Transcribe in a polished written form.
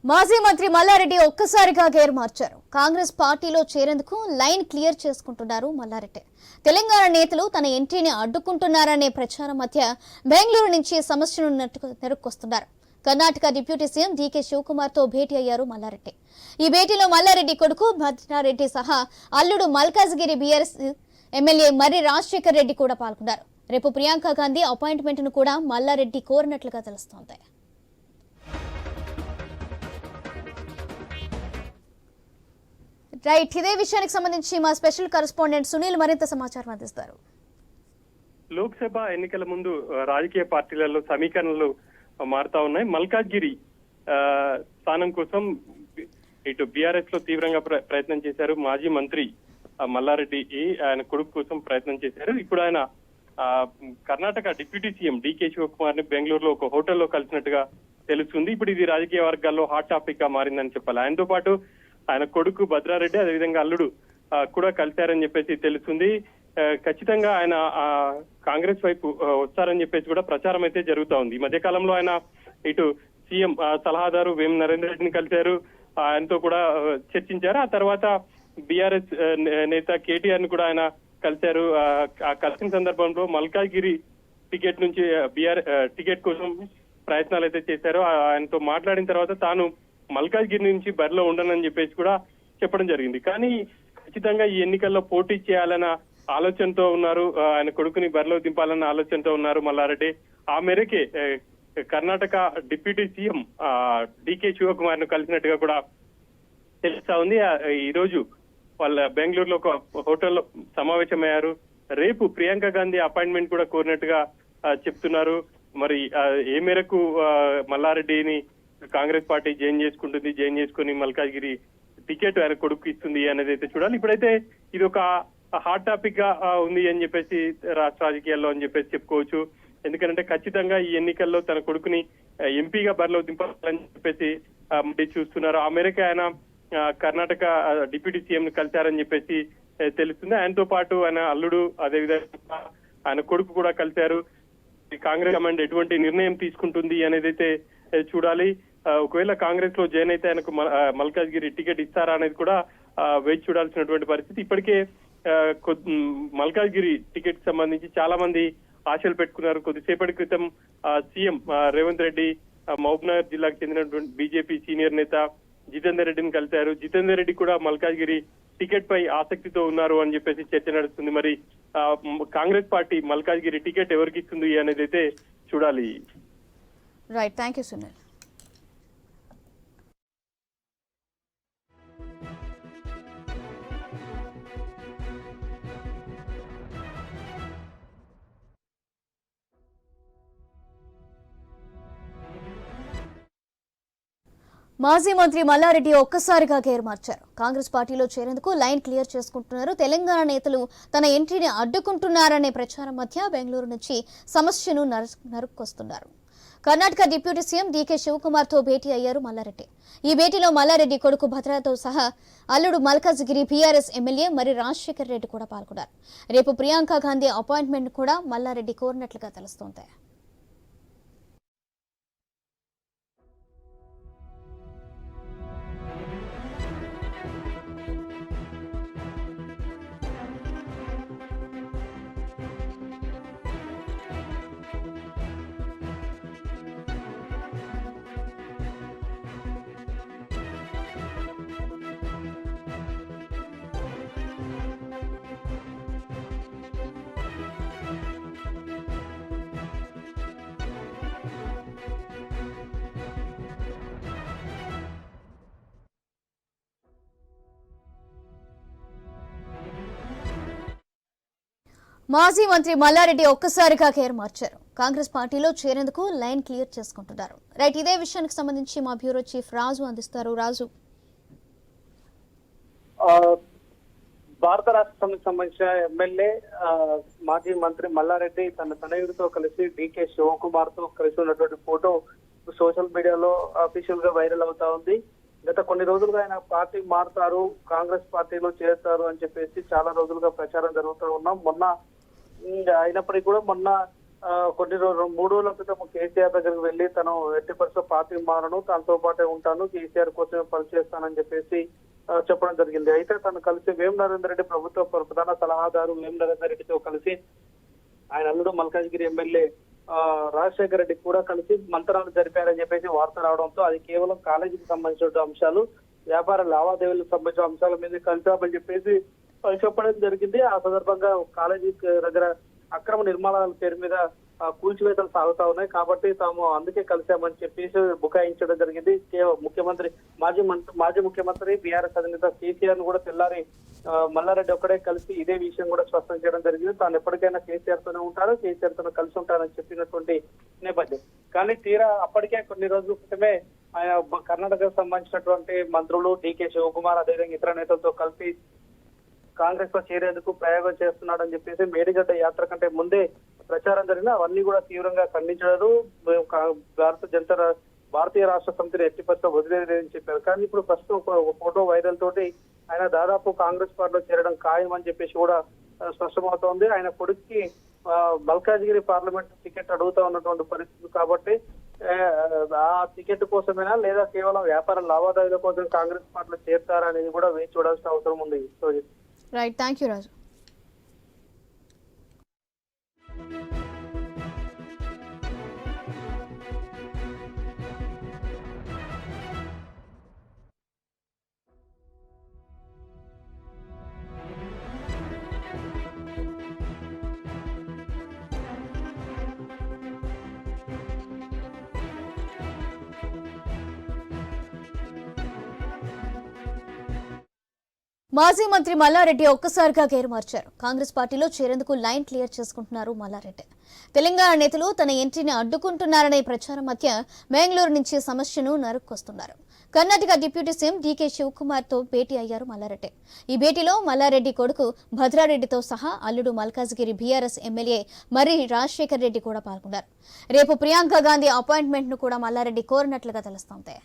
మాజీ మంత్రి మల్లారెడ్డి ఒక్కసారిగా గేర్ మార్చారు. కాంగ్రెస్ పార్టీలో చేరేందుకు లైన్ క్లియర్ చేసుకుంటున్నారు మల్లారెడ్డి. తెలంగాణ నేతలు తన ఎంట్రీని అడ్డుకుంటున్నారనే ప్రచారం మధ్య బెంగళూరు నుంచి సమస్యను నెరుక్కొస్తున్నారు. Karnataka deputy CM DK Shivakumar తో భేటీ అయ్యారు మల్లారెడ్డి. ఈ భేటీలో మల్లారెడ్డి కొడుకు భద్రారెడ్డి సహా అల్లుడు మల్కాజ్గిరి బీఆర్ఎస్ ఎమ్మెల్యే మర్రి రాజశేఖర్ రెడ్డి కూడా పాల్గొన్నారు. రేపు ప్రియాంక గాంధీ అపాయింట్మెంట్ ను కూడా మల్లారెడ్డి కోరినట్లుగా తెలుస్తోంది. రైట్, ఇదే విషయానికి సంబంధించి మా స్పెషల్ కరెస్పాండెంట్ సునీల్ మరింత సమాచారం అందిస్తారు. లోక్సభ ఎన్నికల ముందు రాజకీయ పార్టీలలో సమీకరణలు మారుతా ఉన్నాయి. మల్కాజ్గిరి స్థానం కోసం ఇటు బీఆర్ఎస్ లో తీవ్రంగా ప్రయత్నం చేశారు మాజీ మంత్రి మల్లారెడ్డి. ఆయన కొడుకు కోసం ప్రయత్నం చేశారు. ఇప్పుడు ఆయన Karnataka deputy CM DK Shivakumar ని బెంగళూరులో ఒక హోటల్లో కలిసినట్టుగా తెలుస్తుంది. ఇప్పుడు ఇది రాజకీయ వర్గాల్లో హాట్ టాపిక్ గా మారిందని చెప్పాలి. ఆయనతో పాటు ఆయన కొడుకు భద్రారెడ్డి, అదేవిధంగా అల్లుడు కూడా కలిశారని చెప్పేసి తెలుస్తుంది. ఖచ్చితంగా ఆయన కాంగ్రెస్ వైపు వస్తారని చెప్పేసి కూడా ప్రచారం అయితే జరుగుతా ఉంది. ఈ మధ్య కాలంలో ఆయన ఇటు సీఎం సలహాదారు వేం నరేందర్ రెడ్డిని కలిశారు, ఆయనతో కూడా చర్చించారు. ఆ తర్వాత బీఆర్ఎస్ నేత కేటీఆర్ ని కూడా ఆయన కలిశారు. ఆ కలిసిన సందర్భంలో మల్కాజ్గిరి టికెట్ నుంచి టికెట్ కోసం ప్రయత్నాలు అయితే చేశారు. ఆయనతో మాట్లాడిన తర్వాత తాను మల్కాజ్గిరి నుంచి బరిలో ఉండనని చెప్పేసి కూడా చెప్పడం జరిగింది. కానీ ఖచ్చితంగా ఈ ఎన్నికల్లో పోటీ చేయాలన్న ఆలోచనతో ఉన్నారు. ఆయన కొడుకుని బరిలో దింపాలన్న ఆలోచనతో ఉన్నారు మల్లారెడ్డి. ఆ మేరకే Karnataka deputy CM DK Shivakumar ను కలిసినట్టుగా కూడా తెలుస్తా ఉంది. ఈ రోజు వాళ్ళ బెంగళూరులో ఒక హోటల్లో సమావేశమయ్యారు. రేపు ప్రియాంక గాంధీ అపాయింట్మెంట్ కూడా కోరినట్టుగా చెప్తున్నారు. మరి ఏ మేరకు మల్లారెడ్డిని కాంగ్రెస్ పార్టీ జాయిన్ చేసుకుని మల్కాజ్గిరి టికెట్ ఆయన కొడుకు ఇస్తుంది అనేది అయితే చూడాలి. ఇప్పుడైతే ఇది ఒక హాట్ టాపిక్ గా ఉంది అని చెప్పేసి రాష్ట్ర రాజకీయాల్లో అని చెప్పేసి చెప్పుకోవచ్చు. ఎందుకంటే ఖచ్చితంగా ఈ ఎన్నికల్లో తన కొడుకుని ఎంపీగా బరిలో దింపాలని చెప్పేసి చూస్తున్నారు. ఆ మేరకు ఆయన కర్ణాటక డిప్యూటీ సీఎం ను కలిశారని చెప్పేసి తెలుస్తుంది. ఆయనతో పాటు ఆయన అల్లుడు, అదేవిధంగా ఆయన కొడుకు కూడా కలిశారు. కాంగ్రెస్ కమాండ్ ఎటువంటి నిర్ణయం తీసుకుంటుంది అనేది అయితే చూడాలి. ఒకవేళ కాంగ్రెస్ లో జాయిన్ అయితే ఆయనకు మల్కాజ్గిరి టికెట్ ఇస్తారా అనేది కూడా వేచి చూడాల్సినటువంటి పరిస్థితి. ఇప్పటికే మల్కాజ్గిరి టికెట్ సంబంధించి చాలా మంది ఆశలు పెట్టుకున్నారు. కొద్దిసేపటి క్రితం సీఎం రేవంత్ రెడ్డి మహబూబ్నగర్ జిల్లాకు చెందినటువంటి బీజేపీ సీనియర్ నేత జితేందర్ రెడ్డిని కలిశారు. జితేందర్ రెడ్డి కూడా మల్కాజ్గిరి టికెట్ పై ఆసక్తితో ఉన్నారు అని చెప్పేసి చర్చ నడుస్తుంది. మరి కాంగ్రెస్ పార్టీ మల్కాజ్గిరి టికెట్ ఎవరికి ఇస్తుంది అనేది అయితే చూడాలి. Right, thank you Sunil. మాజీ మంత్రి మల్లారెడ్డి ఒక్కసారిగా గేర్ మార్చారు. కాంగ్రెస్ పార్టీలో చేరేందుకు లైన్ క్లియర్ చేసుకుంటున్నారు. తెలంగాణ నేతలు తన ఎంట్రీని అడ్డుకుంటున్నారనే ప్రచారం మధ్య బెంగళూరు నుంచి సమస్యను నరుక్కొస్తున్నారు. Karnataka deputy CM DK Shivakumar తో భేటీ అయ్యారు మల్లారెడ్డి. ఈ భేటీలో మల్లారెడ్డి కొడుకు భద్రతో సహా అల్లుడు మల్కాజ్గిరి బీఆర్ఎస్ ఎమ్మెల్యే మర్రి రాజశేఖర్ రెడ్డి కూడా పాల్గొన్నారు. రేపు ప్రియాంక గాంధీ అపాయింట్మెంట్ కూడా మల్లారెడ్డి కోరినట్లుగా తెలుస్తోంది. మాజీ మంత్రి మల్లారెడ్డి ఒక్కసారిగా గేర్ మార్చారు. కాంగ్రెస్ పార్టీలో చేరేందుకు లైన్ క్లియర్ చేసుకుంటున్నారు. రైట్, ఇదే విషయానికి సంబంధించి మా బ్యూరో చీఫ్ రాజు అందిస్తారు. రాజు, భారత రాష్ట్ర సమితికి సంబంధించిన ఎమ్మెల్యే మాజీ మంత్రి మల్లారెడ్డి తన తనయుడితో కలిసి డీకే శివకుమార్ తో కలిసి ఉన్నటువంటి ఫోటో సోషల్ మీడియాలో అఫీషియల్ గా వైరల్ అవుతా ఉంది. గత కొన్ని రోజులుగా ఆయన పార్టీ మారుతారు, కాంగ్రెస్ పార్టీలో చేరుతారు అని చెప్పేసి చాలా రోజులుగా ప్రచారం జరుగుతూ ఉన్నాం. మొన్న అయినప్పటికీ కూడా మొన్న కొన్ని రోజులు 3 రోజుల క్రితం కేసీఆర్ దగ్గరికి వెళ్ళి తను ఎట్టి పరిస్థితుల్లో పార్టీ మారను, తనతో పాటే ఉంటాను, కేసీఆర్ కోసమే పనిచేస్తానని చెప్పేసి చెప్పడం జరిగింది. అయితే తను కలిసి వేం నరేందర్ రెడ్డి ప్రభుత్వ ప్రధాన సలహాదారు వేం నరేందర్ రెడ్డితో కలిసి ఆయన అల్లుడు మల్కాజ్గిరి ఎమ్మెల్యే రాజశేఖర రెడ్డి కూడా కలిసి మంత్రాలు జరిపారని చెప్పేసి వార్త రావడంతో అది కేవలం కాలేజీకి సంబంధించిన అంశాలు, వ్యాపార లావాదేవీలకు సంబంధించిన అంశాల మీద కలిసామని చెప్పేసి చెప్పడం జరిగింది. ఆ సందర్భంగా కాలేజీ దగ్గర అక్రమ నిర్మాణాల పేరు మీద కూల్చివేతలు సాగుతా ఉన్నాయి కాబట్టి తాము అందుకే కలిసామని చెప్పేసి బుకాయించడం జరిగింది. ముఖ్యమంత్రి మాజీ ముఖ్యమంత్రి బీఆర్ఎస్ అధినేత కేసీఆర్ ను కూడా తెల్లారి మల్లారెడ్డి ఒక్కడే కలిసి ఇదే విషయం కూడా స్పష్టం చేయడం జరిగింది. తాను ఎప్పటికైనా కేసీఆర్ తోనే ఉంటారు, కేసీఆర్ తోనే కలిసి ఉంటారని చెప్పినటువంటి నేపథ్యం. కానీ తీరా అప్పటికే కొన్ని రోజుల క్రితమే ఆయన కర్ణాటకకు సంబంధించినటువంటి మంత్రులు డీకే శివకుమార్ అదేవిధంగా ఇతర నేతలతో కలిసి కాంగ్రెస్ లో చేరేందుకు ప్రయోగం చేస్తున్నాడని చెప్పేసి మేడిగడ్డ యాత్ర కంటే ముందే ప్రచారం జరిగిన అవన్నీ కూడా తీవ్రంగా ఖండించలేదు. భారతీయ రాష్ట్ర సమితిని ఎట్టి పరిస్థితుల్లో వదిలేదని చెప్పారు. కానీ ఇప్పుడు ప్రస్తుతం ఒక ఫోటో వైరల్ తోటి ఆయన దాదాపు కాంగ్రెస్ పార్టీలో చేరడం ఖాయం అని చెప్పేసి కూడా స్పష్టమవుతోంది. ఆయన కొడుక్కి మల్కాజ్గిరి పార్లమెంట్ టికెట్ అడుగుతా ఉన్నటువంటి పరిస్థితి కాబట్టి ఆ టికెట్ కోసమేనా లేదా కేవలం వ్యాపార లావాదేవీల కోసం కాంగ్రెస్ పార్టీలో చేరుతారా అనేది కూడా వేచి చూడాల్సిన అవసరం ఉంది. రైట్, థ్యాంక్ యూ రాజు. మాజీ మంత్రి మల్లారెడ్డి ఒక్కసారిగా గేరు మార్చారు. కాంగ్రెస్ పార్టీలో చేరేందుకు లైన్ క్లియర్ చేసుకుంటున్నారు మల్లారెడ్డి. తెలంగాణ నేతలు తన ఎంట్రీని అడ్డుకుంటున్నారనే ప్రచారం మధ్య బెంగళూరు నుంచి సమస్యను నరుక్కొస్తున్నారు. Karnataka deputy CM DK Shivakumar తో భేటీ అయ్యారు మల్లారెడ్డి. ఈ భేటీలో మల్లారెడ్డి కొడుకు భద్రారెడ్డితో సహా అల్లుడు మల్కాజ్గిరి బీఆర్ఎస్ ఎమ్మెల్యే మర్రి రాజశేఖర్ రెడ్డి కూడా పాల్గొన్నారు. రేపు ప్రియాంక గాంధీ అపాయింట్మెంట్ ను కూడా మల్లారెడ్డి కోరినట్లుగా తెలుస్తోంది.